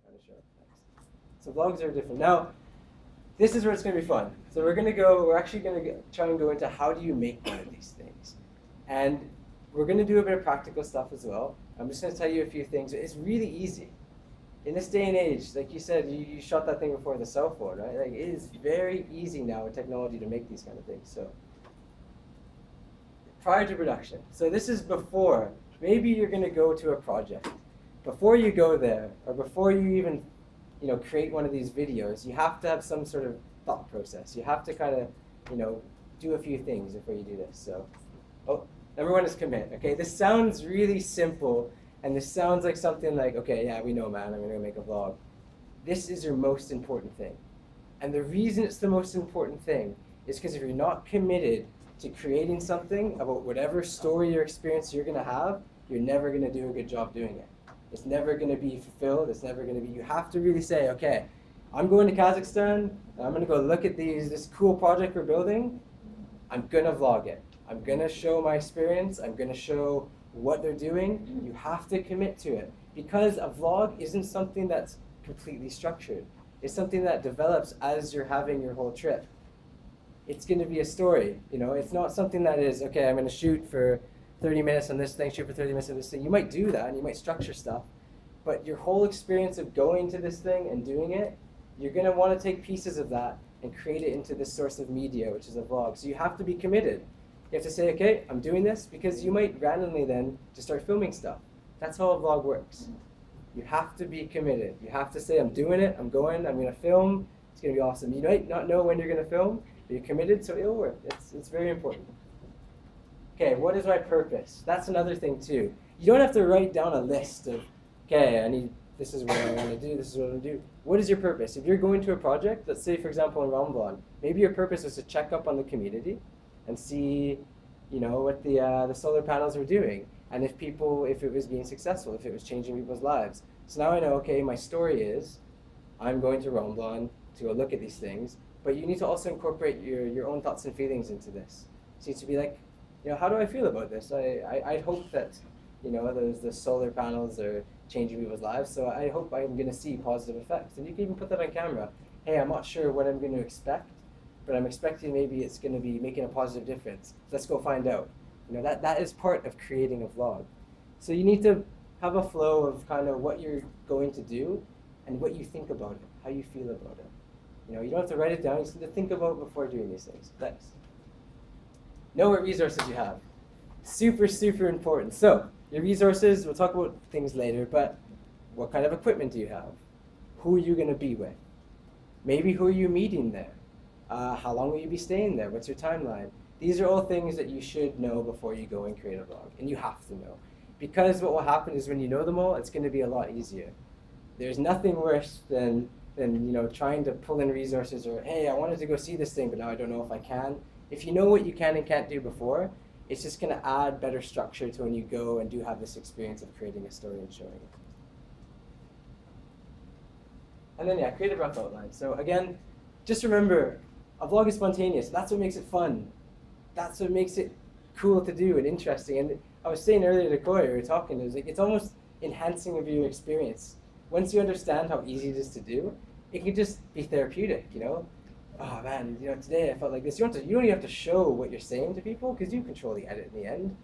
kind of show. Thanks. So vlogs are different. Now, this is where it's going to be fun. So we're actually going to try and go into how do you make one of these things. And we're going to do a bit of practical stuff as well. I'm just going to tell you a few things. It's really easy. In this day and age, like you said, you shot that thing before the cell phone, right? Like, it is very easy now with technology to make these kind of things. So prior to production. So this is before. Maybe you're going to go to a project. Before you go there, or before you even create one of these videos, you have to have some sort of thought process. You have to kind of, do a few things before you do this. So, number one is commit. Okay, this sounds really simple, and this sounds like something like, okay, yeah, we know, man, I'm going to make a vlog. This is your most important thing. And the reason it's the most important thing is because if you're not committed to creating something about whatever story or experience you're going to have, you're never going to do a good job doing it. It's never going to be fulfilled. It's never going to be, you have to really say, okay, I'm going to Kazakhstan, and I'm going to go look at this cool project we're building. I'm going to vlog it. I'm going to show my experience. I'm going to show what they're doing. You have to commit to it, because a vlog isn't something that's completely structured. It's something that develops as you're having your whole trip. It's going to be a story. It's not something that is, okay, I'm going to shoot for 30 minutes on this thing, shoot for 30 minutes on this thing. You might do that, and you might structure stuff, but your whole experience of going to this thing and doing it, you're going to want to take pieces of that and create it into this source of media, which is a vlog. So you have to be committed. You have to say, okay, I'm doing this, because you might randomly then just start filming stuff. That's how a vlog works. You have to be committed. You have to say, I'm doing it, I'm going to film, it's going to be awesome. You might not know when you're going to film, but you're committed, so it'll work. It's very important. Okay, what is my purpose? That's another thing too. You don't have to write down a list of, okay, this is what I want to do, this is what I want to do. What is your purpose? If you're going to a project, let's say for example in Ramban, maybe your purpose is to check up on the community and see, what the solar panels were doing, and if it was being successful, if it was changing people's lives. So now I know, okay, my story is, I'm going to Ramban to go look at these things, but you need to also incorporate your own thoughts and feelings into this. So you need to be like, how do I feel about this? I hope that, the solar panels are changing people's lives, so I hope I'm going to see positive effects. And you can even put that on camera. Hey, I'm not sure what I'm going to expect, but I'm expecting maybe it's going to be making a positive difference. Let's go find out. That is part of creating a vlog. So you need to have a flow of kind of what you're going to do and what you think about it, how you feel about it. You don't have to write it down, you just need to think about it before doing these things. Thanks. Know what resources you have. Super, super important. So, your resources, we'll talk about things later, but what kind of equipment do you have? Who are you going to be with? Maybe who are you meeting there? How long will you be staying there? What's your timeline? These are all things that you should know before you go and create a vlog, and you have to know. Because what will happen is when you know them all, it's going to be a lot easier. There's nothing worse than trying to pull in resources, or, hey, I wanted to go see this thing, but now I don't know if I can. If you know what you can and can't do before, it's just going to add better structure to when you go and do have this experience of creating a story and showing it. And then, create a rough outline. So again, just remember, a vlog is spontaneous. That's what makes it fun. That's what makes it cool to do and interesting. And I was saying earlier to Corey, we were talking, it's almost enhancing of your experience. Once you understand how easy it is to do, it can just be therapeutic, Oh man, today I felt like this. You don't even have to show what you're saying to people, because you control the edit in the end.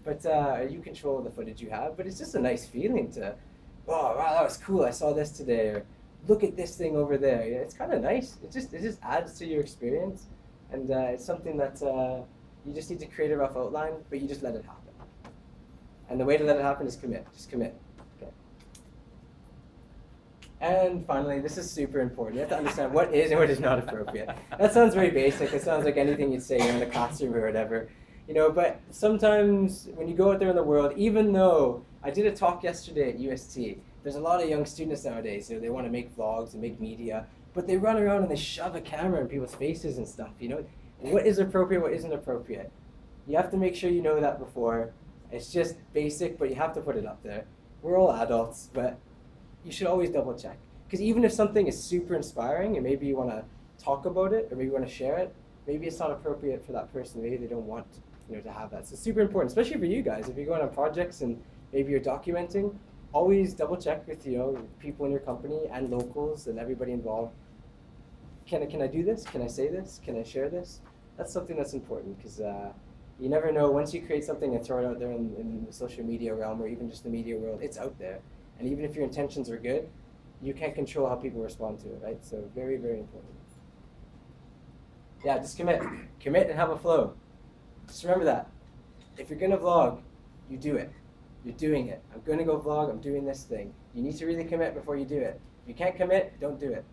But you control the footage you have. But it's just a nice feeling to, oh wow, that was cool, I saw this today, or look at this thing over there. It's kind of nice. It just adds to your experience, and it's something that you just need to create a rough outline, but you just let it happen. And the way to let it happen is commit. Just commit. Okay. And finally, this is super important. You have to understand what is and what is not appropriate. That sounds very basic. It sounds like anything you'd say in a classroom or whatever. But sometimes when you go out there in the world, even though I did a talk yesterday at UST, there's a lot of young students nowadays, they want to make vlogs and make media, but they run around and they shove a camera in people's faces and stuff, What is appropriate, what isn't appropriate? You have to make sure you know that before. It's just basic, but you have to put it up there. We're all adults, but you should always double check. Because even if something is super inspiring and maybe you want to talk about it or maybe you want to share it, maybe it's not appropriate for that person. Maybe they don't want to have that. So it's super important, especially for you guys. If you're going on projects and maybe you're documenting, always double check with people in your company and locals and everybody involved. Can I do this? Can I say this? Can I share this? That's something that's important because you never know. Once you create something and throw it out there in the social media realm or even just the media world, it's out there. And even if your intentions are good, you can't control how people respond to it, right? So very, very important. Yeah, just commit. Commit and have a flow. Just remember that. If you're gonna vlog, you do it. You're doing it. I'm gonna go vlog, I'm doing this thing. You need to really commit before you do it. If you can't commit, don't do it.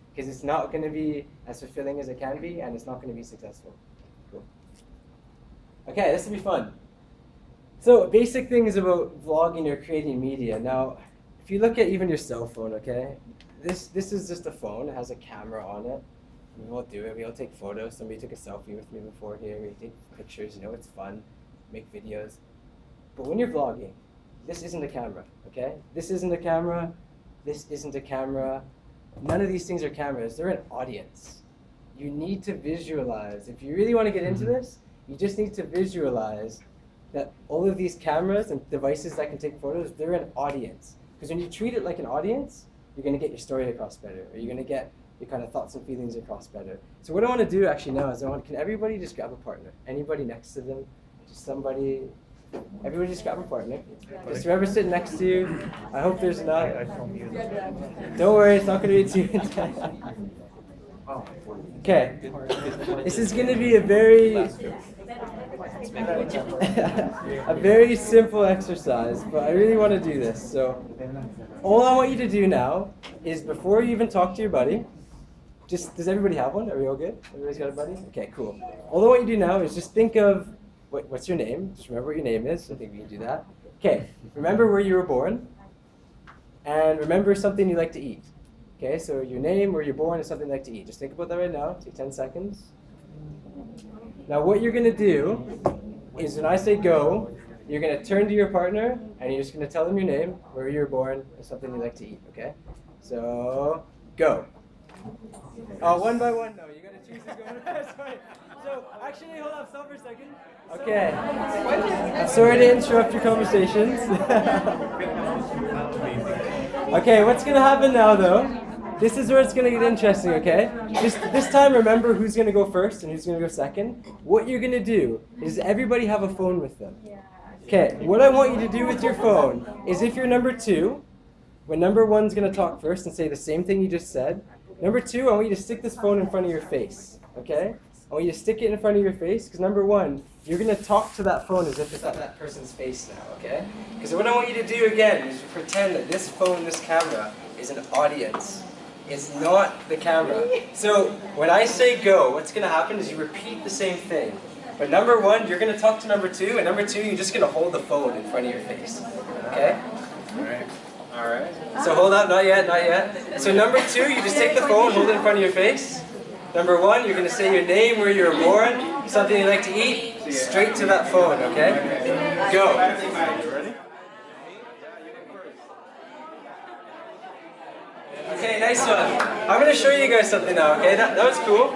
Because it's not gonna be as fulfilling as it can be, and it's not gonna be successful. Cool. Okay, this will be fun. So basic things about vlogging or creating media. Now, if you look at even your cell phone, okay, this is just a phone. It has a camera on it. We all do it. We all take photos. Somebody took a selfie with me before here. We take pictures. It's fun. Make videos. But when you're vlogging, this isn't a camera, okay? This isn't a camera. This isn't a camera. None of these things are cameras. They're an audience. You need to visualize. If you really want to get into this, you just need to visualize that all of these cameras and devices that can take photos, they're an audience. Because when you treat it like an audience, you're going to get your story across better, or you're going to get your kind of thoughts and feelings across better. So what I want to do actually now is can everybody just grab a partner? Anybody next to them? Just somebody, everybody just grab a partner. Just whoever's sitting next to you. I hope there's not. Don't worry, it's not going to be too intense. Okay. This is going to be a very simple exercise, but I really want to do this. So all I want you to do now is before you even talk to your buddy, does everybody have one? Are we all good? Everybody's got a buddy? Okay, cool. All I want you to do now is just think of, what's your name? Just remember what your name is. I think we can do that. Okay, remember where you were born, and remember something you like to eat. Okay, so your name, where you're born, is something you like to eat. Just think about that right now. Take 10 seconds. Now what you're going to do is when I say go, you're going to turn to your partner, and you're just going to tell them your name, where you were born, and something you like to eat, okay? So, go. Oh, one by one, no. You got to choose to go. Sorry. So, actually, hold on, stop for a second. Okay. I'm sorry to interrupt your conversations. Okay, what's going to happen now, though? This is where it's going to get interesting, okay? Just this time, remember who's going to go first and who's going to go second. What you're going to do is everybody have a phone with them. Okay, what I want you to do with your phone is if you're number 2, when number 1's going to talk first and say the same thing you just said, number 2, I want you to stick this phone in front of your face, okay? I want you to stick it in front of your face because number 1, you're going to talk to that phone as if it's at that person's face now, okay? Because what I want you to do again is pretend that this phone, this camera, is an audience. It's not the camera. So when I say go, what's going to happen is you repeat the same thing. But number 1, you're going to talk to number 2, and number 2, you're just going to hold the phone in front of your face. Okay? All right. So hold up, not yet, not yet. So number 2, you just take the phone, hold it in front of your face. Number 1, you're going to say your name, where you were born, something you like to eat, straight to that phone, okay? Go. Okay, nice one. I'm going to show you guys something now, okay? That was cool.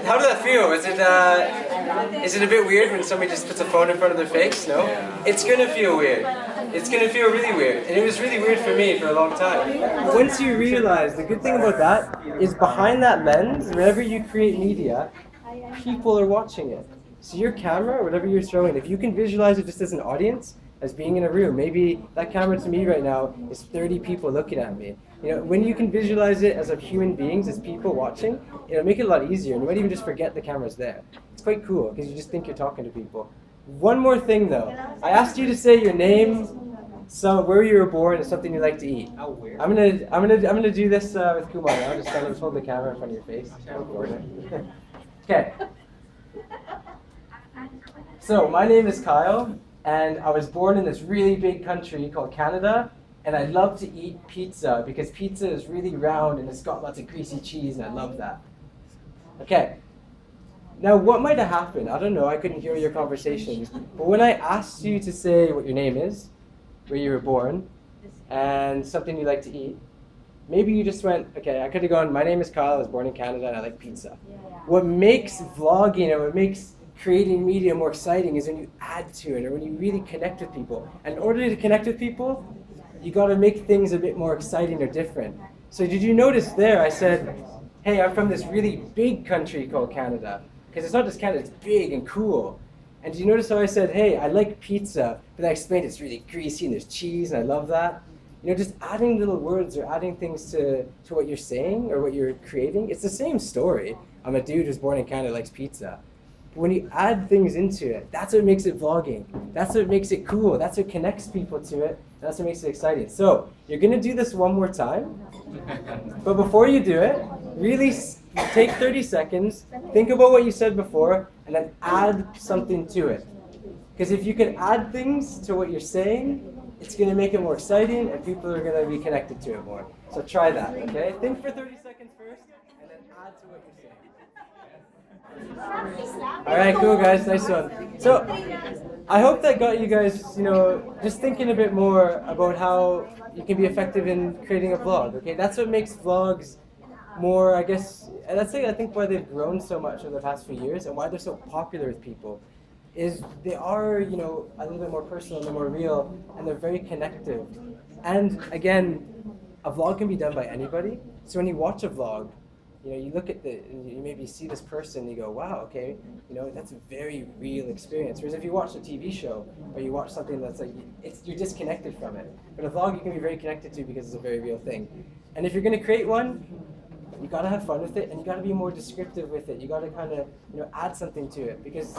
How did that feel? Is it a bit weird when somebody just puts a phone in front of their face? No? It's going to feel weird. It's going to feel really weird. And it was really weird for me for a long time. Once you realize, the good thing about that is behind that lens, whenever you create media, people are watching it. So your camera, whatever you're showing, if you can visualize it just as an audience, as being in a room, maybe that camera to me right now is 30 people looking at me. When you can visualize it as a human beings, as people watching, it'll make it a lot easier. And you might even just forget the camera's there. It's quite cool because you just think you're talking to people. One more thing though, I asked you to say your name, where you were born, and something you like to eat. How weird. I'm gonna do this with Kumar now. Just hold the camera in front of your face. Okay. So my name is Kyle, and I was born in this really big country called Canada. And I love to eat pizza because pizza is really round and it's got lots of greasy cheese, and I love that. Okay. Now, what might have happened? I don't know. I couldn't hear your conversations. But when I asked you to say what your name is, where you were born, and something you like to eat, maybe you just went, okay, I could have gone, my name is Kyle, I was born in Canada, and I like pizza. What makes vlogging and what makes creating media more exciting is when you add to it or when you really connect with people. And in order to connect with people, you got to make things a bit more exciting or different. So did you notice there I said, hey, I'm from this really big country called Canada. Because it's not just Canada, it's big and cool. And did you notice how I said, hey, I like pizza, but I explained it's really greasy and there's cheese and I love that? You know, just adding little words or adding things to what you're saying or what you're creating, it's the same story. I'm a dude who's born in Canada, likes pizza. But when you add things into it, that's what makes it vlogging. That's what makes it cool. That's what connects people to it. That's what makes it exciting. So you're going to do this one more time. But before you do it, really take 30 seconds, think about what you said before, and then add something to it. Because if you can add things to what you're saying, it's going to make it more exciting, and people are going to be connected to it more. So try that, okay? Think for 30 seconds first, and then add to what you're saying. All right, cool, guys. Nice one. So I hope that got you guys, you know, just thinking a bit more about how you can be effective in creating a vlog, okay? That's what makes vlogs more, I guess, and that's I think why they've grown so much over the past few years and why they're so popular with people is they are, you know, a little bit more personal, they're more real, and they're very connective. And again, a vlog can be done by anybody. So when you watch a vlog, you know, you look at you maybe see this person and you go, wow, okay, you know, that's a very real experience. Whereas if you watch a TV show or you watch something that's like, you're disconnected from it. But a vlog you can be very connected to because it's a very real thing. And if you're going to create one, you got to have fun with it, and you got to be more descriptive with it. You got to kind of, you know, add something to it, because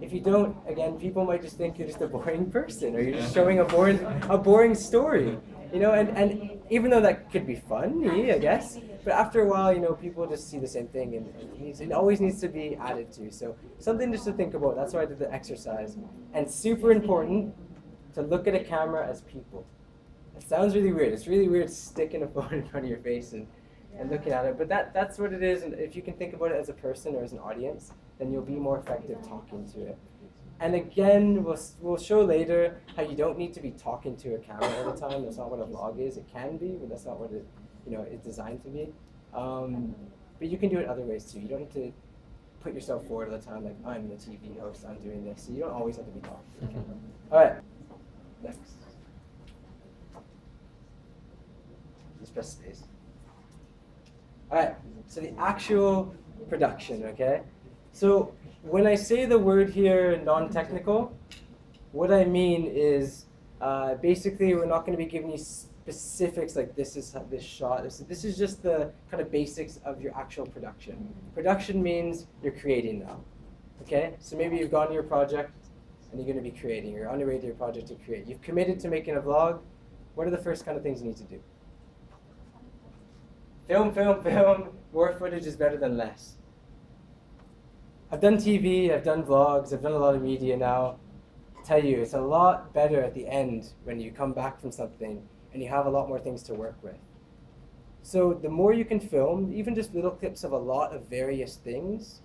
if you don't, again, people might just think you're just a boring person, or you're just showing a boring story, you know. And even though that could be funny, I guess, but after a while, you know, people just see the same thing, and it always needs to be added to. So something just to think about. That's why I did the exercise. And super important to look at a camera as people. It sounds really weird. It's really weird sticking a phone in front of your face and looking at it, but that's what it is. And if you can think about it as a person or as an audience, then you'll be more effective talking to it. And again, we'll show later how you don't need to be talking to a camera all the time. That's not what a vlog is. It can be, but that's not what it, you know, it's designed to be. But you can do it other ways too. You don't need to put yourself forward all the time, like, I'm the TV host, I'm doing this. So you don't always have to be talking. Okay. All right, next. Just press space. All right, so the actual production, okay? So when I say the word here, non-technical, what I mean is basically we're not going to be giving you specifics like this is this shot. This is just the kind of basics of your actual production. Production means you're creating now, okay? So maybe you've gone to your project and you're going to be creating. You're on your way to your project to create. You've committed to making a vlog. What are the first kind of things you need to do? Film, film, film. More footage is better than less. I've done TV, I've done vlogs, I've done a lot of media now. I tell you, it's a lot better at the end when you come back from something and you have a lot more things to work with. So the more you can film, even just little clips of a lot of various things,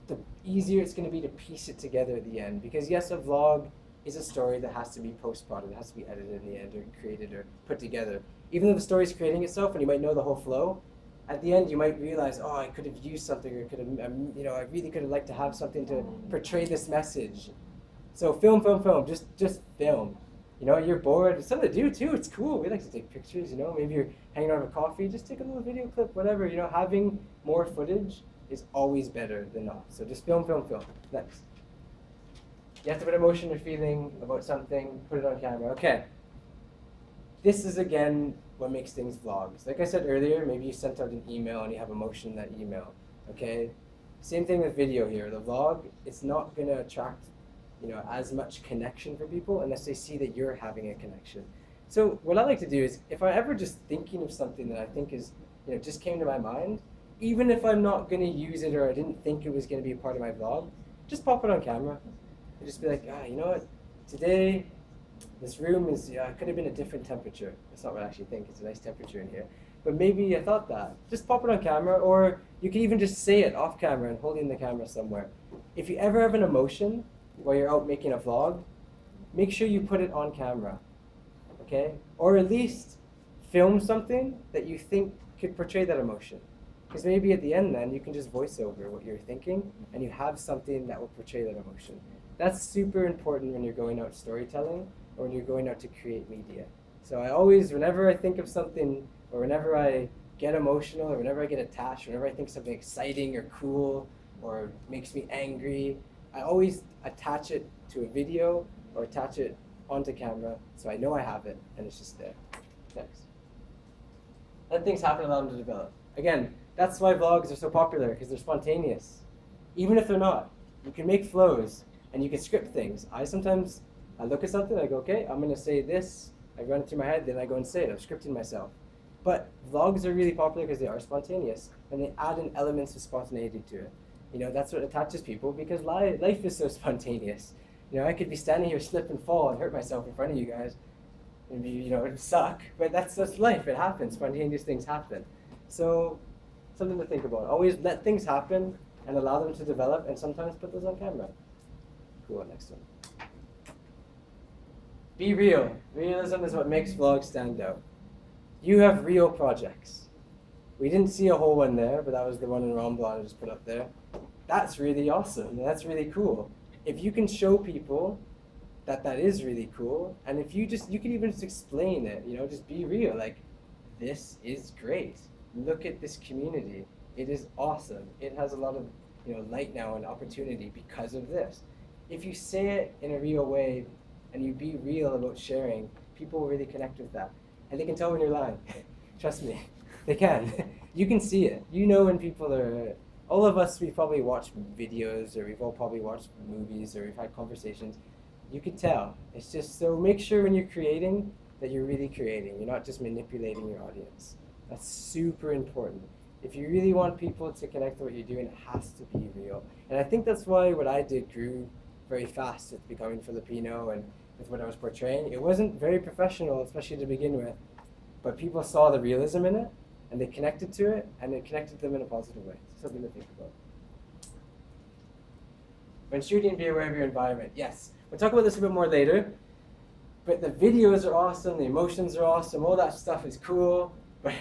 the easier it's going to be to piece it together at the end. Because yes, a vlog is a story that has to be post-product, it has to be edited in the end or created or put together. Even though the story is creating itself and you might know the whole flow, at the end you might realize, oh, I could have used something, or could have, you know, I really could have liked to have something to portray this message. So film, film, film, just film. You know, you're bored, it's something to do too, it's cool. We like to take pictures, you know, maybe you're hanging out with coffee, just take a little video clip, whatever. You know, having more footage is always better than not. So just film, film, film. Next. You have to put emotion or feeling about something, put it on camera. Okay. This is, again, what makes things vlogs. Like I said earlier, maybe you sent out an email and you have emotion in that email, okay? Same thing with video here. The vlog, it's not going to attract, you know, as much connection for people unless they see that you're having a connection. So what I like to do is, if I'm ever just thinking of something that I think is, you know, just came to my mind, even if I'm not going to use it or I didn't think it was going to be a part of my vlog, just pop it on camera. And just be like, you know what, today, this room is, could have been a different temperature. That's not what I actually think. It's a nice temperature in here. But maybe I thought that. Just pop it on camera, or you can even just say it off camera and holding the camera somewhere. If you ever have an emotion while you're out making a vlog, make sure you put it on camera, okay? Or at least film something that you think could portray that emotion. Because maybe at the end then, you can just voice over what you're thinking, and you have something that will portray that emotion. That's super important when you're going out storytelling or when you're going out to create media. So I always, whenever I think of something, or whenever I get emotional, or whenever I get attached, whenever I think something exciting or cool, or makes me angry, I always attach it to a video or attach it onto camera, so I know I have it, and it's just there. Next. Let things happen, allow them to develop. Again, that's why vlogs are so popular, because they're spontaneous. Even if they're not, you can make flows, and you can script things. I look at something, I go, okay, I'm going to say this, I run it through my head, then I go and say it. I'm scripting myself. But vlogs are really popular because they are spontaneous, and they add in elements of spontaneity to it. That's what attaches people, because life is so spontaneous. I could be standing here, slip and fall, and hurt myself in front of you guys. Maybe, it'd suck, but that's life. It happens. Spontaneous things happen. So, something to think about. Always let things happen and allow them to develop, and sometimes put those on camera. Cool, next one. Be real. Realism is what makes vlogs stand out. You have real projects. We didn't see a whole one there, but that was the one in Romblon I just put up there. That's really awesome. That's really cool. If you can show people that is really cool, and if you can even just explain it, just be real. Like, this is great. Look at this community. It is awesome. It has a lot of light now and opportunity because of this. If you say it in a real way and you be real about sharing, people will really connect with that. And they can tell when you're lying. Trust me, they can. You can see it. When people are, all of us, we've probably watched videos, or we've all probably watched movies, or we've had conversations. You can tell. It's just, so make sure when you're creating that you're really creating. You're not just manipulating your audience. That's super important. If you really want people to connect to what you're doing, it has to be real. And I think that's why what I did grew very fast with becoming Filipino and with what I was portraying. It wasn't very professional, especially to begin with, but people saw the realism in it, and they connected to it, and it connected them in a positive way. So something to think about. When shooting, be aware of your environment. Yes, we'll talk about this a bit more later, but the videos are awesome, the emotions are awesome, all that stuff is cool, but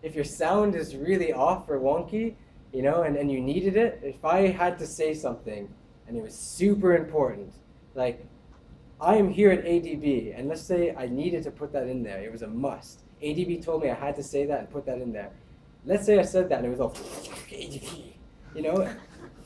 if your sound is really off or wonky, and you needed it, if I had to say something, and it was super important, like, I am here at ADB, and let's say I needed to put that in there. It was a must. ADB told me I had to say that and put that in there. Let's say I said that and it was all ADB.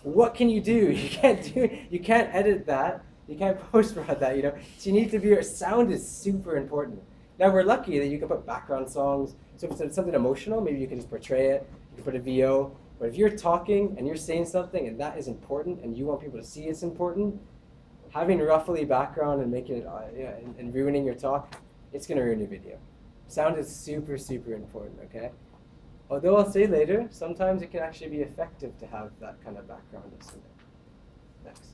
What can you do? You can't edit that. You can't post-prod that. So you need to be. Your sound is super important. Now we're lucky that you can put background songs. So if it's something emotional, maybe you can just portray it. You can put a VO. But if you're talking and you're saying something and that is important and you want people to see it's important, having ruffly background and making it and ruining your talk, it's going to ruin your video. Sound is super, super important, okay? Although I'll say later, sometimes it can actually be effective to have that kind of background or something. Next.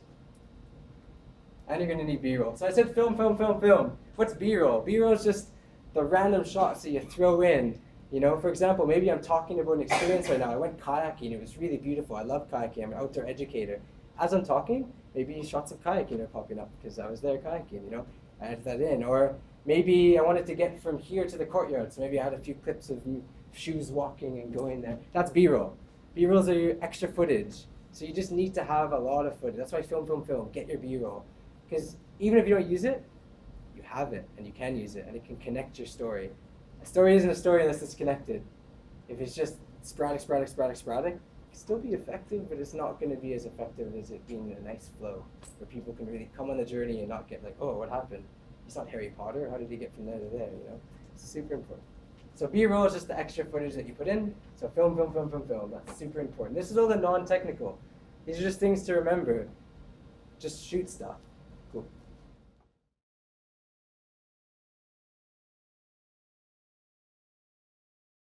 And you're going to need B-roll. So I said film, film, film, film. What's B-roll? B-roll is just the random shots that you throw in. For example, maybe I'm talking about an experience right now. I went kayaking. It was really beautiful. I love kayaking. I'm an outdoor educator. As I'm talking, maybe shots of kayaking are popping up because I was there kayaking, I added that in. Or maybe I wanted to get from here to the courtyard, so maybe I had a few clips of shoes walking and going there. That's B-roll. B-rolls are your extra footage. So you just need to have a lot of footage. That's why film, film, film. Get your B-roll. Because even if you don't use it, you have it, and you can use it, and it can connect your story. A story isn't a story unless it's connected. If it's just sporadic, sporadic, sporadic, sporadic, it can still be effective, but it's not going to be as effective as it being a nice flow, where people can really come on the journey and not get like, oh, what happened? He's not Harry Potter. How did he get from there to there, It's super important. So B-roll is just the extra footage that you put in. So film, film, film, film, film. That's super important. This is all the non-technical. These are just things to remember. Just shoot stuff.